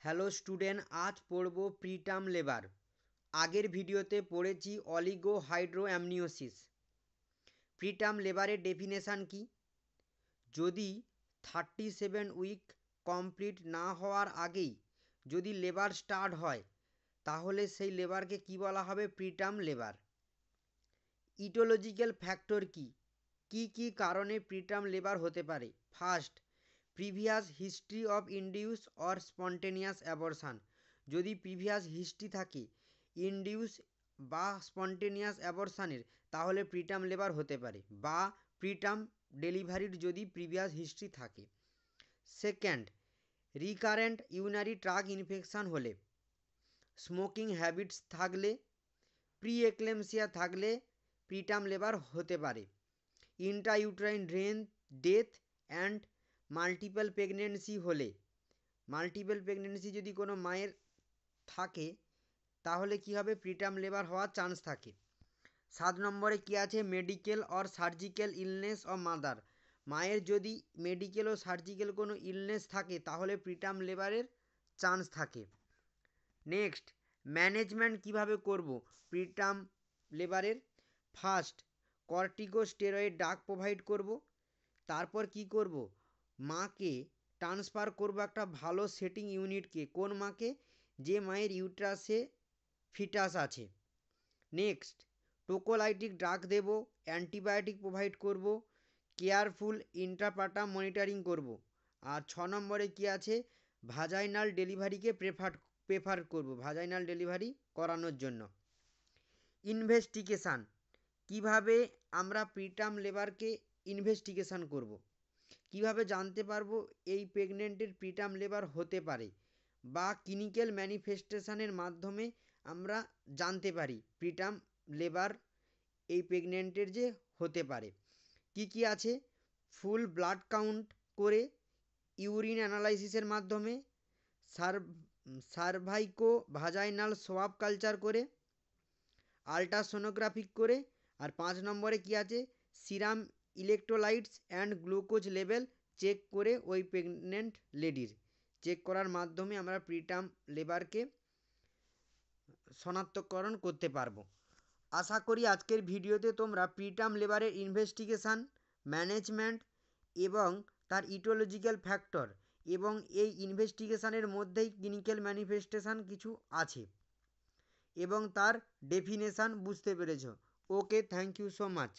Hello student, আজ পড়ব preterm labour. আগের ভিডিওতে পড়েছি অলিগো হাইড্রো অ্যামনিওসিস। প্রিটার্ম লেবারের ডেফিনেশান কি? যদি 37 উইক কমপ্লিট না হওয়ার আগেই যদি লেবার স্টার্ট হয় তাহলে সেই লেবারকে কি বলা হবে? Preterm labour. ইটোলজিক্যাল ফ্যাক্টর কি কি কারণে প্রিটার্ম লেবার হতে পারে? First, previous history of induce or spontaneous abortion. যদি প্রিভিয়াস হিস্ট্রি থাকে ইনডিউস বা স্পন্টেনিয়াস অ্যাবরশানের তাহলে প্রিটার্ম লেবার হতে পারে, বা প্রিটার্ম ডেলিভারির যদি প্রিভিয়াস হিস্ট্রি থাকে। Second, recurrent urinary tract infection হলে, স্মোকিং হ্যাবিটস থাকলে, প্রি এক্লেমসিয়া থাকলে প্রিটার্ম লেবার হতে পারে। Intrauterine death and multiple pregnancy হলে, মাল্টিপল প্রেগনেন্সি যদি কোনো মায়ের থাকে তাহলে কি হবে? প্রিটার্ম লেবার হওয়ার চান্স থাকে। 7 নম্বরে কি আছে? Medical or surgical illness of mother. মায়ের যদি মেডিকেল ও সার্জিক্যাল কোনো ইলনেস থাকে তাহলে প্রিটার্ম লেবারের চান্স থাকে। নেক্সট, ম্যানেজমেন্ট কিভাবে করব প্রিটার্ম লেবারের? ফার্স্ট, কর্টিকোস্টেরয়েড ড্রাগ প্রোভাইড করব। তারপর কি করব? মাকে ট্রান্সফার করব একটা ভালো সেটিং ইউনিটকে। কোন মাকে? যে মায়ের ইউট্রাসে ফিটাস আছে। নেক্সট, টোকোলাইটিক ড্রাগ দেব, অ্যান্টিবায়োটিক প্রোভাইড করব, কেয়ারফুল ইন্ট্রাপার্টাম মনিটরিং করব। আর 6 নম্বরে কি আছে? ভাজাইনাল ডেলিভারিকে প্রেফার করব, ভাজাইনাল ডেলিভারি করানোর জন্য। ইনভেস্টিগেশান, কিভাবে আমরা প্রিটার্ম লেবারকে ইনভেস্টিগেশান করব, কিভাবে জানতে পারবো এই প্রেগনেন্টের প্রিটার্ম লেবার হতে পারে, বা ক্লিনিক্যাল ম্যানিফেস্টেশনের মাধ্যমে আমরা জানতে পারি প্রিটার্ম লেবার এই প্রেগনেন্টের যে হতে পারে। কি আছে? ফুল ব্লাড কাউন্ট করে, ইউরিন অ্যানালাইসিসের মাধ্যমে, সার্ভাইকো ভাজাইনাল সোয়াব কালচার করে, আল্ট্রাসোনোগ্রাফিক করে। আর 5 নম্বরে কি আছে? Serum electrolytes and glucose level check করে ওই প্রেগনেন্ট লেডির চেক করার মাধ্যমে আমরা প্রিটার্ম লেবারকে শনাক্তকরণ করতে পারবো। আশা করি আজকের ভিডিওতে তোমরা প্রিটার্ম লেবারের ইনভেস্টিগেশান, ম্যানেজমেন্ট এবং তার ইটোলজিক্যাল ফ্যাক্টর এবং এই ইনভেস্টিগেশানের মধ্যেই ক্লিনিক্যাল ম্যানিফেস্টেশান কিছু আছে এবং তার ডেফিনেশান বুঝতে পেরেছ। ওকে, থ্যাংক ইউ সো মাচ।